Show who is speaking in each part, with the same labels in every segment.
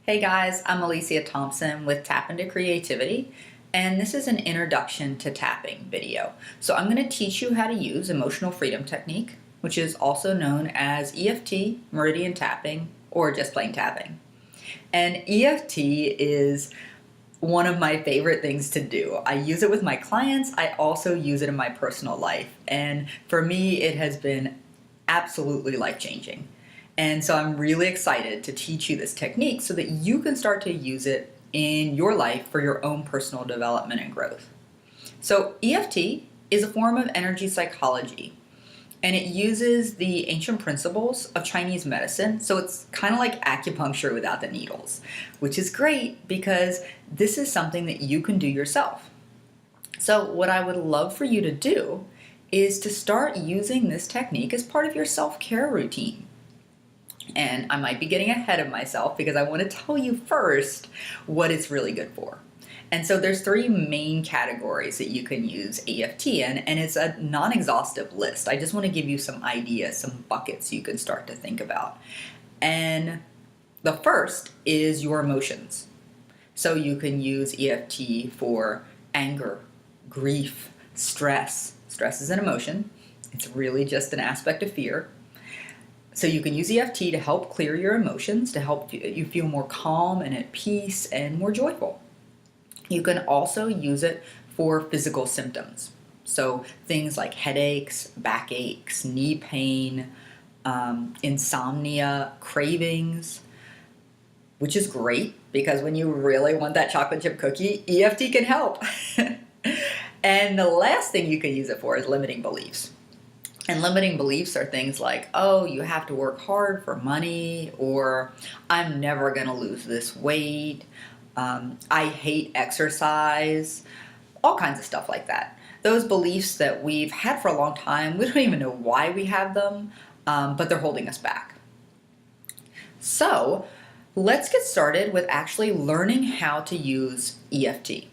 Speaker 1: Hey guys, I'm Alicia Thompson with Tap Into Creativity, and this is an introduction to tapping video. So I'm going to teach you how to use emotional freedom technique, which is also known as EFT, meridian tapping, or just plain tapping. And EFT is one of my favorite things to do. I use it with my clients. I also use it in my personal life. And for me, it has been absolutely life-changing. And so I'm really excited to teach you this technique so that you can start to use it in your life for your own personal development and growth. So EFT is a form of energy psychology, and it uses the ancient principles of Chinese medicine. So it's kind of like acupuncture without the needles, which is great because this is something that you can do yourself. So what I would love for you to do is to start using this technique as part of your self-care routine. And I might be getting ahead of myself because I want to tell you first what it's really good for. And so there's three main categories that you can use EFT in, and it's a non-exhaustive list. I just want to give you some ideas, some buckets you can start to think about. And the first is your emotions. So you can use EFT for anger, grief, stress. Stress is an emotion. It's really just an aspect of fear. So you can use EFT to help clear your emotions, to help you feel more calm and at peace and more joyful. You can also use it for physical symptoms. So things like headaches, backaches, knee pain, insomnia, cravings, which is great because when you really want that chocolate chip cookie, EFT can help. And the last thing you can use it for is limiting beliefs. And limiting beliefs are things like, oh, you have to work hard for money, or I'm never going to lose this weight, I hate exercise, all kinds of stuff like that. Those beliefs that we've had for a long time, we don't even know why we have them, but they're holding us back. So let's get started with actually learning how to use EFT.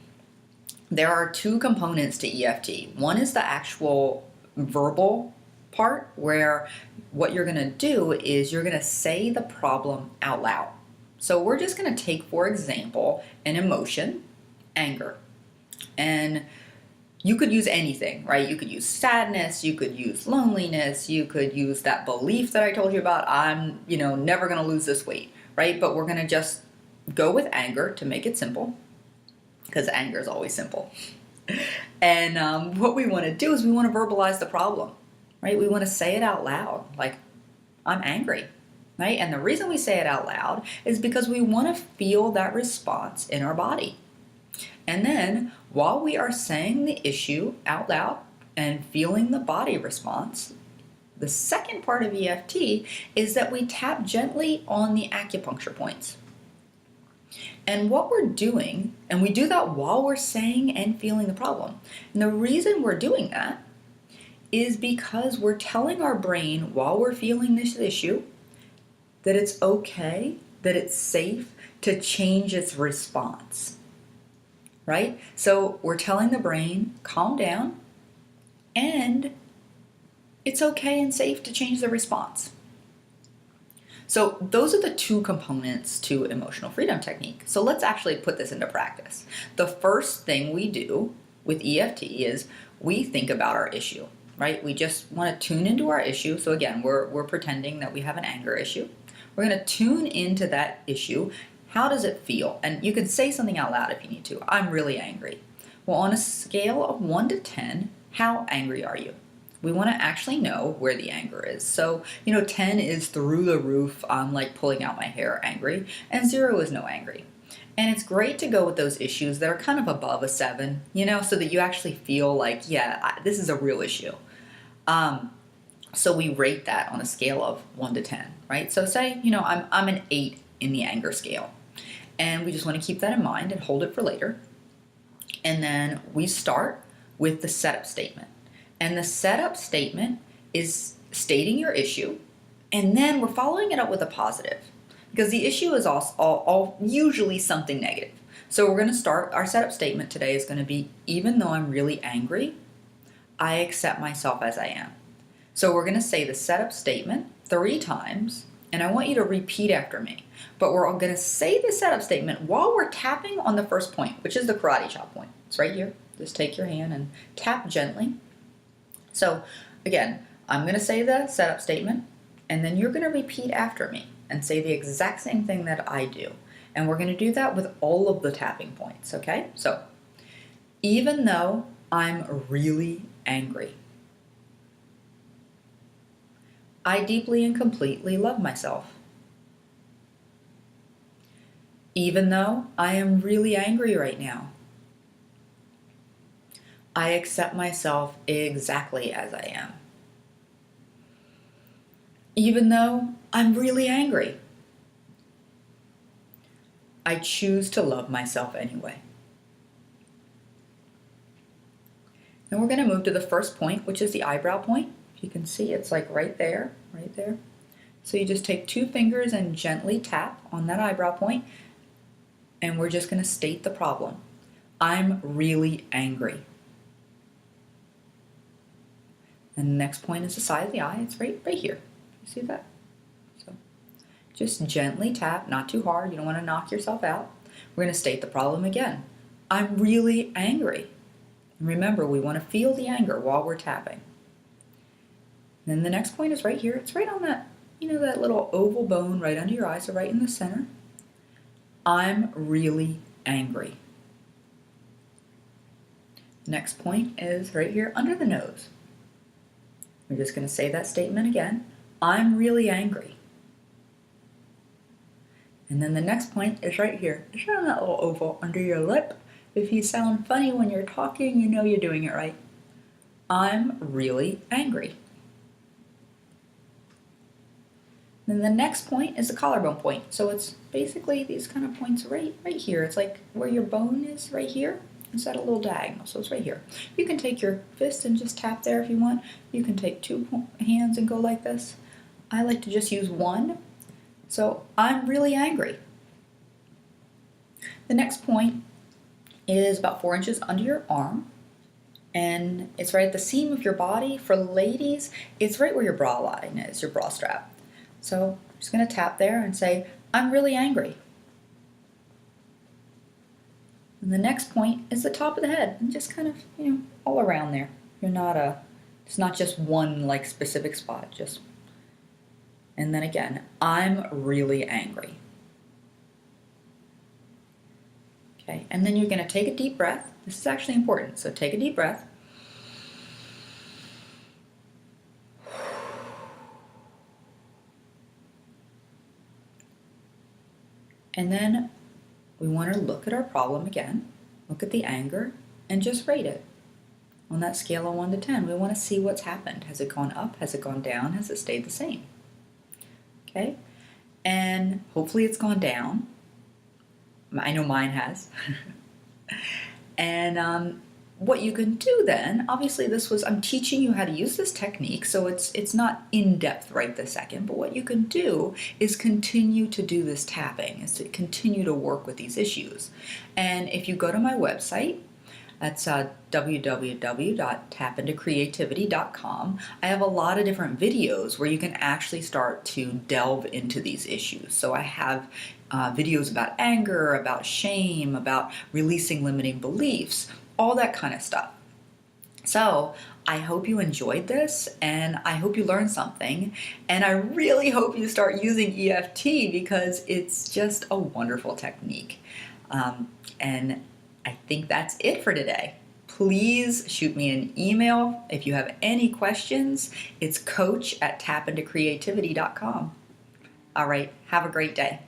Speaker 1: There are two components to EFT. One is the actual verbal part where what you're going to do is you're going to say the problem out loud. So we're just going to take, for example, an emotion, anger. And you could use anything, right? You could use sadness, you could use loneliness, you could use that belief that I told you about, I'm, never going to lose this weight, right? But we're going to just go with anger to make it simple, because anger is always simple. And what we want to do is we want to verbalize the problem. Right? We want to say it out loud, like, I'm angry, right? And the reason we say it out loud is because we want to feel that response in our body. And then while we are saying the issue out loud and feeling the body response, the second part of EFT is that we tap gently on the acupuncture points. And what we're doing, and we do that while we're saying and feeling the problem. And the reason we're doing that is because we're telling our brain while we're feeling this issue that it's okay, that it's safe to change its response, right? So we're telling the brain, calm down, and it's okay and safe to change the response. So those are the two components to emotional freedom technique. So let's actually put this into practice. The first thing we do with EFT is we think about our issue. Right? We just want to tune into our issue. So again, we're pretending that we have an anger issue. We're going to tune into that issue. How does it feel? And you can say something out loud if you need to. I'm really angry. Well, on a scale of 1 to 10, how angry are you? We want to actually know where the anger is. So, 10 is through the roof, I'm like pulling out my hair angry, and 0 is no angry. And it's great to go with those issues that are kind of above a 7, so that you actually feel like, yeah, this is a real issue. So we rate that on a scale of 1 to 10, right? So say, I'm an 8 in the anger scale. And we just want to keep that in mind and hold it for later. And then we start with the setup statement. And the setup statement is stating your issue, and then we're following it up with a positive. Because the issue is all usually something negative. So we're going to start, our setup statement today is going to be, even though I'm really angry, I accept myself as I am. So we're going to say the setup statement 3 times, And I want you to repeat after me. But we're all going to say the setup statement while we're tapping on the first point, which is the karate chop point. It's right here. Just take your hand and tap gently. So again, I'm going to say the setup statement, and then you're going to repeat after me and say the exact same thing that I do. And we're going to do that with all of the tapping points, okay? So, even though I'm really angry, I deeply and completely love myself. Even though I am really angry right now, I accept myself exactly as I am. Even though I'm really angry, I choose to love myself anyway. And we're going to move to the first point, which is the eyebrow point. You can see it's like right there, right there. So you just take 2 fingers and gently tap on that eyebrow point, and we're just going to state the problem. I'm really angry. And the next point is the side of the eye. It's right here. You see that? So just gently tap, not too hard. You don't want to knock yourself out. We're going to state the problem again. I'm really angry. And remember, we want to feel the anger while we're tapping. And then the next point is right here. It's right on that, that little oval bone right under your eye, so right in the center. I'm really angry. Next point is right here under the nose. We're just going to say that statement again. I'm really angry. And then the next point is right here. It's right on that little oval under your lip. If you sound funny when you're talking, you know you're doing it right. I'm really angry. Then the next point is the collarbone point. So it's basically these kind of points right here. It's like where your bone is right here. It's at a little diagonal, so it's right here. You can take your fist and just tap there if you want. You can take 2 hands and go like this. I like to just use 1. So I'm really angry. The next point is about 4 inches under your arm. And it's right at the seam of your body. For ladies, it's right where your bra line is, your bra strap. So I'm just going to tap there and say, I'm really angry. And the next point is the top of the head, and just kind of, all around there. It's not just one like specific spot, just. And then again, I'm really angry. Okay, and then you're going to take a deep breath. This is actually important, so take a deep breath. And then we want to look at our problem again, look at the anger, and just rate it. On that scale of 1 to 10, we want to see what's happened. Has it gone up? Has it gone down? Has it stayed the same? Okay? And hopefully it's gone down. I know mine has. And what you can do then, obviously I'm teaching you how to use this technique, so it's not in depth right this second, but what you can do is continue to do this tapping, is to continue to work with these issues. And if you go to my website, that's www.tapintocreativity.com. I have a lot of different videos where you can actually start to delve into these issues. So I have videos about anger, about shame, about releasing limiting beliefs, all that kind of stuff. So I hope you enjoyed this, and I hope you learned something, and I really hope you start using EFT because it's just a wonderful technique. And I think that's it for today. Please shoot me an email if you have any questions. It's coach@tapintocreativity.com. All right, have a great day.